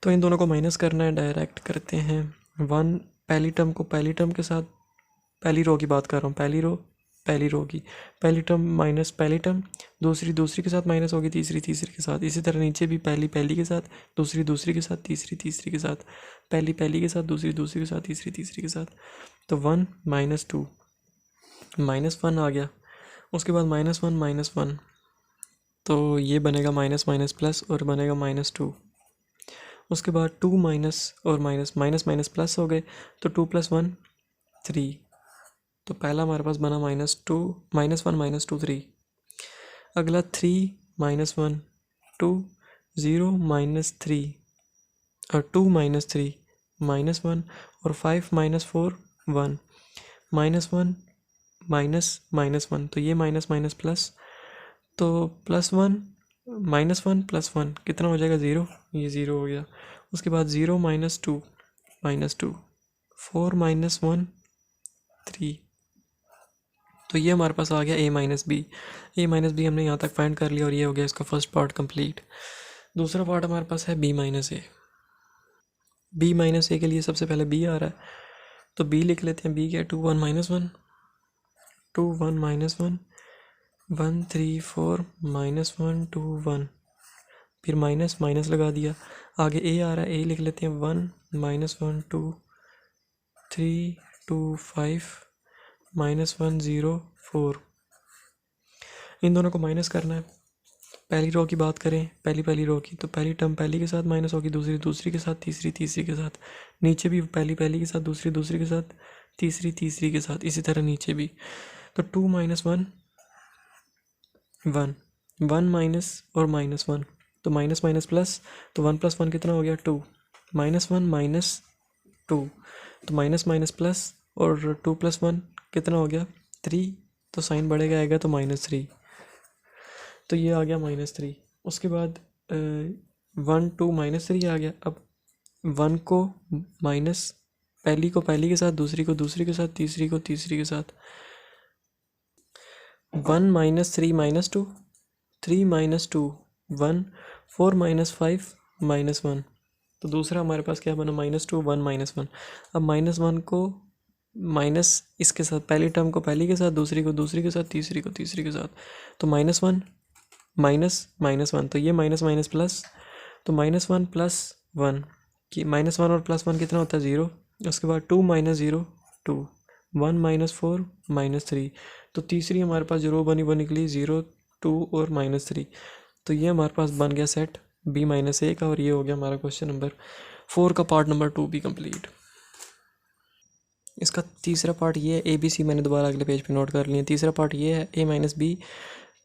तो इन दोनों को माइनस करना है। डायरेक्ट करते हैं 1 पहली टर्म को पहली टर्म के साथ पहली रो की बात कर रहा हूँ पहली रो की पहली टर्म माइनस पहली टर्म दूसरी के साथ माइनस होगी तीसरी के साथ। इसी तरह नीचे भी पहली के साथ दूसरी के साथ तीसरी के साथ पहली के साथ दूसरी के साथ तीसरी के साथ तो 1 -2 -1 आ गया। उसके बाद -1 तो ये बनेगा माइनस माइनस प्लस और बनेगा -2। उसके बाद 2 माइनस और माइनस प्लस हो गए तो 2 + 1 3 तो पहला हमारे पास बना -2 -1 -2 3। अगला 3 -1 2 0 -3 और 2 -3 -1 और 5 -4 1 -1 -1 तो ये माइनस प्लस तो +1 -1 + 1 कितना हो जाएगा 0 ये 0 हो गया। उसके बाद 0 -2 4 -1 3 तो ये हमारे पास आ गया a - b हमने यहाँ तक फाइंड कर लिया और ये हो गया इसका फर्स्ट पार्ट कंप्लीट। दूसरा पार्ट हमारे पास है b - a के लिए सबसे पहले b आ रहा है तो b लिख लेते हैं। b क्या 2 1 -1 2 1 -1 1 3 4 -1 2 1 फिर माइनस लगा दिया। आगे a आ रहा है a लिख लेते हैं 1 -1 2 3 2 5 -1 0 4 इन दोनों को माइनस करना है। पहली रो की बात करें पहली रो की तो पहली टर्म पहली के साथ माइनस होगी दूसरी के साथ तीसरी के साथ नीचे भी पहली के साथ दूसरी के साथ तीसरी के साथ इसी तरह नीचे भी तो 2 -1 1 1 माइनस और -1 तो माइनस प्लस तो 1 + 1 कितना हो गया 2 -1 -2 तो माइनस प्लस और 2 + 1 कितना हो गया 3 तो साइन बढ़ेगा आएगा तो -3 तो ये आ गया -3। उसके बाद 1 2 -3 आ गया। अब 1 को माइनस पहली के साथ दूसरी के साथ तीसरी के साथ 1 -3 -2 3 -2 1 4 -5 -1 तो दूसरा हमारे पास क्या बना, -2 1 -1। अब -1 को माइनस इसके साथ, पहली टर्म को पहली के साथ, दूसरी को दूसरी के साथ, तीसरी को तीसरी के साथ, तो -1 माइनस -1, तो ये माइनस माइनस प्लस, तो -1 + 1 कि -1 और +1 कितना होता है 0। उसके बाद 2 - 0 2, 1 - 4 -3, तो तीसरी हमारे पास जो रो बनी वो निकली 0 2 और -3। तो ये हमारे पास बन गया सेट B-A का, और ये हो गया हमारा क्वेश्चन नंबर 4 का पार्ट नंबर 2 भी कंप्लीट। इसका तीसरा पार्ट ये है, ABC मैंने दोबारा अगले पेज पे नोट कर लिया। तीसरा पार्ट ये है, A - B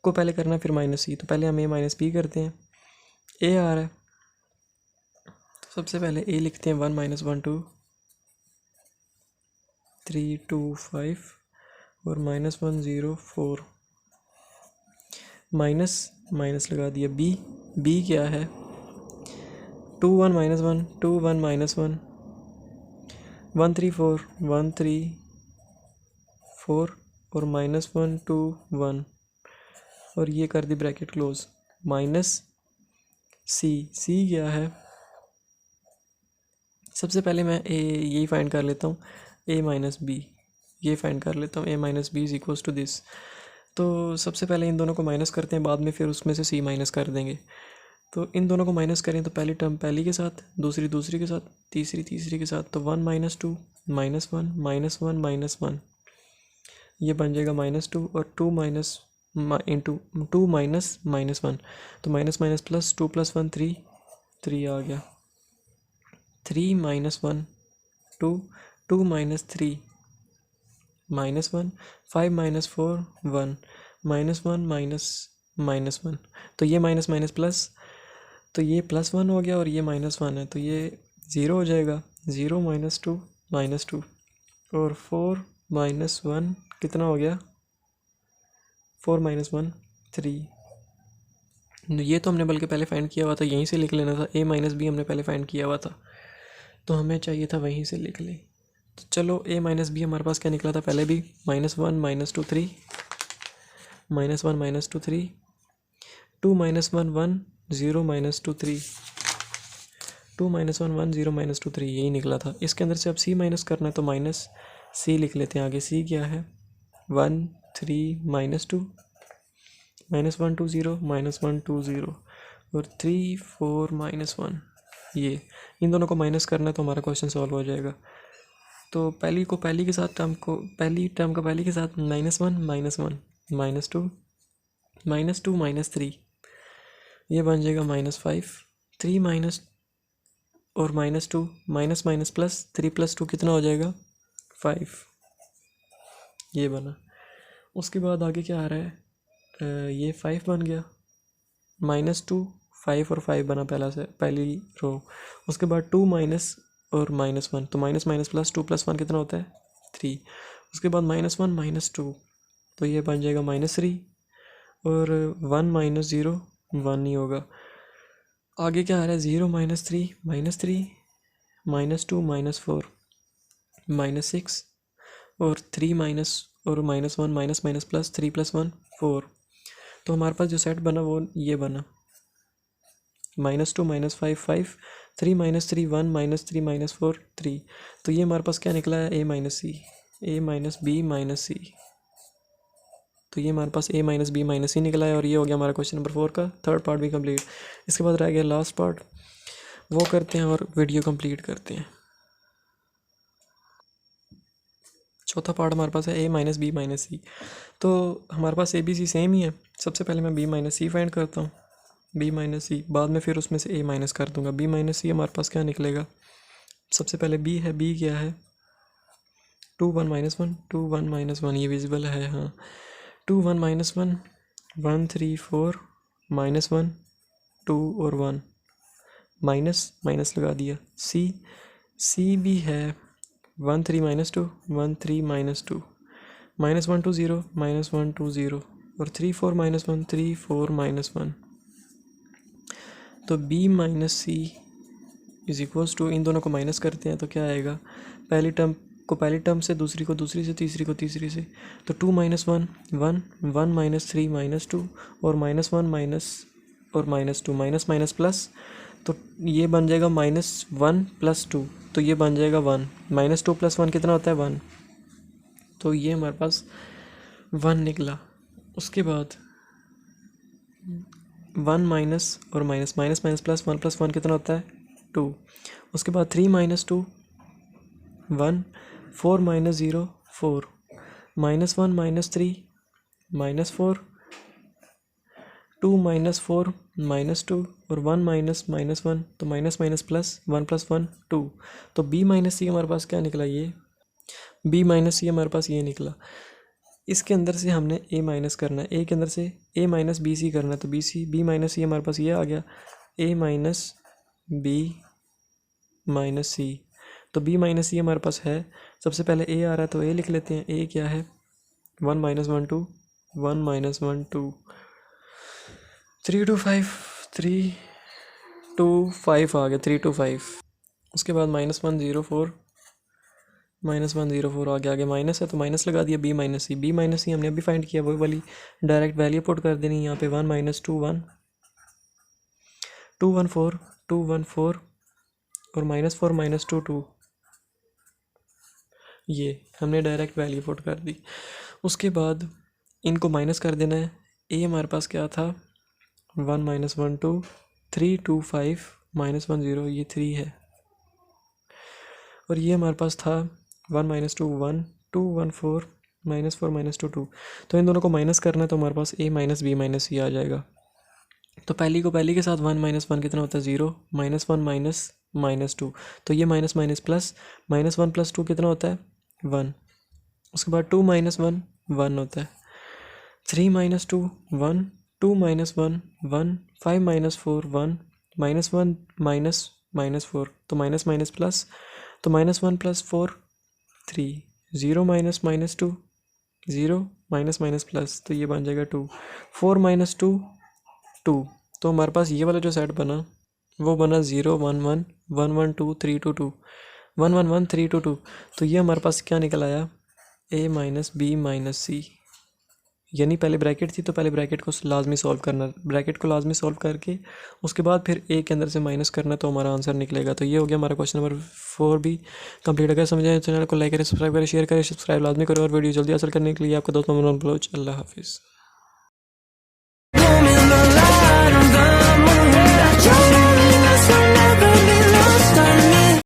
को पहले करना फिर -C, तो पहले हम A - B करते हैं। A आ रहा है तो सबसे पहले A लिखते हैं 1 - 1 2 3 2 5 और -1 0 4, माइनस माइनस लगा दिया। B क्या है 2 1 -1 2 1 -1 1 3 4 1 3 4 और -1 2 1, और ये कर दी ब्रैकेट क्लोज। C क्या है, सबसे पहले मैं A यही फाइंड कर लेता हूँ, A - B ये फाइंड कर लेता हूँ, A - B is equals to this. तो सबसे पहले इन दोनों को माइनस करते हैं, बाद में फिर उसमें से C माइनस कर देंगे। तो इन दोनों को माइनस करें तो पहली टर्म पहली के साथ, दूसरी दूसरी के साथ, तीसरी तीसरी के साथ, तो 1 - 2 -1 -1 ये बन जाएगा -2, और 2 माइनस इंटू 2 माइनस -1, तो माइनस माइनस प्लस 2 + 1 3 आ गया। 3 - 1 2 2 - 3 -1 5 - 4 1 -1 -1, तो ये माइनस माइनस प्लस, तो ये +1 हो गया और ये -1 है, तो ये 0 हो जाएगा। 0 - 2 -2 और 4 - 1 कितना हो गया 4 - 1 3। ये तो हमने बल्कि पहले फाइंड किया हुआ था, यहीं से लिख लेना था। A - B हमने पहले फाइंड किया हुआ था, तो हमें चाहिए था वहीं से लिख ले। तो चलो A - B हमारे पास क्या निकला था पहले भी, -1 -2 3 -1 -2 3 2 - 1 1 0 - 2 3 2 - 1 1 0 - 2 3 यही निकला था। इसके अंदर से अब C माइनस करना है, तो -C लिख लेते हैं आगे। C क्या है 1 3 -2 -1 2 0 -1 2 0 और 3 4 -1, ये इन दोनों को माइनस करना है तो हमारा क्वेश्चन सॉल्व हो जाएगा। तो पहली को पहली के साथ, टर्म को पहली टर्म का पहली के साथ -1 -1 -2 -3 ये बन जाएगा -5 3 माइनस और -2 माइनस माइनस प्लस 3 + 2 कितना हो जाएगा 5, ये बना। उसके बाद आगे क्या आ रहा है, ये 5 बन गया, -2 5 और 5 बना पहली रो। उसके बाद 2 माइनस और -1, तो माइनस माइनस प्लस 2 + 1 कितना होता है 3। उसके बाद -1 -2, तो ये बन जाएगा -3 और 1 - 0 1 ही होगा। आगे क्या आ रहा है 0 - 3 -3 -2 -4 -6 और 3 माइनस और -1 माइनस माइनस प्लस 3 + 1 4। तो हमारे पास जो सेट बना वो ये बना -2 -5 5 3 - 3 1 -3 -4 3। तो ये हमारे पास क्या निकला है A - C A - B - C, तो ये हमारे पास A - B - C निकला है, और ये हो गया हमारा क्वेश्चन नंबर 4 का थर्ड पार्ट भी कंप्लीट। इसके बाद रह गया लास्ट पार्ट, वो करते हैं और वीडियो कंप्लीट करते हैं। चौथा पार्ट हमारे पास है A - B - C। तो हमारे पास ABC सेम ही है। सबसे पहले मैं B - C फाइंड करता हूँ, B - C, बाद में फिर उसमें से A माइनस कर दूंगा। B - C हमारे पास क्या निकलेगा, सबसे पहले B है, B क्या है 2 1 -1 2 1 -1, ये विजिबल है हाँ। 2 1 -1 1 3 4 -1 2 और 1 माइनस माइनस लगा दिया। C भी है 1 3 -2 1 3 -2 -1 2 0 -1 2 0 और 3 4 -1 3 4 -1। तो B - C is equals to, इन दोनों को माइनस करते हैं तो क्या आएगा, पहली टर्म को पहली टर्म से, दूसरी को दूसरी से, तीसरी को तीसरी से, तो 2 - 1 1 1 -3 -2 और -1 माइनस और -2 माइनस माइनस प्लस तो ये बन जाएगा -1 + 2, तो ये बन जाएगा 1। -2 + 1 कितना होता है 1, तो ये हमारे पास 1 निकला। उसके बाद 1 माइनस और माइनस, माइनस माइनस प्लस, 1 + 1 कितना होता है 2। उसके बाद 3 - 2 1, 4 - 0 4, -1 - 3 -4, 2 - 4 -2 और 1 -1, तो माइनस माइनस प्लस, 1 + 1 2। तो b - c हमारे पास क्या निकला, ये b - c हमारे पास ये निकला। इसके अंदर से हमने a माइनस करना है, a के अंदर से a - bc करना है, तो b - c हमारे पास ये आ गया, a - b - c। तो b - c हमारे पास है। सबसे पहले a आ रहा है तो a लिख लेते हैं। a क्या है 1 - 1 2, 1 - 1 2, 3 2 5, 3 2 5 आ गया, 3 2 5। उसके बाद -1 0 4, -1 0 4 आ गया। आगे माइनस है तो माइनस लगा दिया, b - c। b - c हमने अभी फाइंड किया, वही वाली डायरेक्ट वैल्यू पुट कर देनी यहाँ पे। 1 - 2 1, 2 1 4, 2 1 4 और -4 - 2 2, ये हमने डायरेक्ट वैल्यू पुट कर दी। उसके बाद इनको माइनस कर देना है। a हमारे पास क्या था 1 - 1 2, 3 2 5 -1 0, ये 3 है। और ये हमारे पास था 1 - 2 1, 2 1 4 -4 - 2 2। तो इन दोनों को माइनस करना है तो हमारे पास a - b - c आ जाएगा। तो पहली को पहली के साथ 1 - 1 कितना होता है 0, -1 -2, तो ये माइनस माइनस प्लस, -1 + 2 कितना होता है 1। उसके बाद 2 - 1 1 होता है, 3 - 2 1, 2 - 1 1, 5 - 4 1, -1 -4, तो माइनस माइनस प्लस, तो -1 + 4 3, 0 - 2 0, माइनस माइनस प्लस, तो ये बन जाएगा 2, 4 - 2 2। तो हमारे पास ये वाला जो सेट बना वो बना 0 1 1 1 1 2 3 2 2, 1 1 1 3 2 2। तो ये हमारे पास क्या निकल आया a - b - c। यानी पहले ब्रैकेट थी तो पहले ब्रैकेट को लाजमी सॉल्व करना, ब्रैकेट को लाजमी सॉल्व करके उसके बाद फिर a के अंदर से माइनस करना, तो हमारा आंसर निकलेगा। तो ये हो गया हमारा क्वेश्चन नंबर 4 भी कंप्लीट। अगर समझ आए चैनल को लाइक करें, सब्सक्राइब करें, शेयर करें, सब्सक्राइब लाजमी करें और वीडियो जल्दी हासिल करने के लिए आपका दोस्त मोहम्मद बलोच। अल्लाह हाफिज़।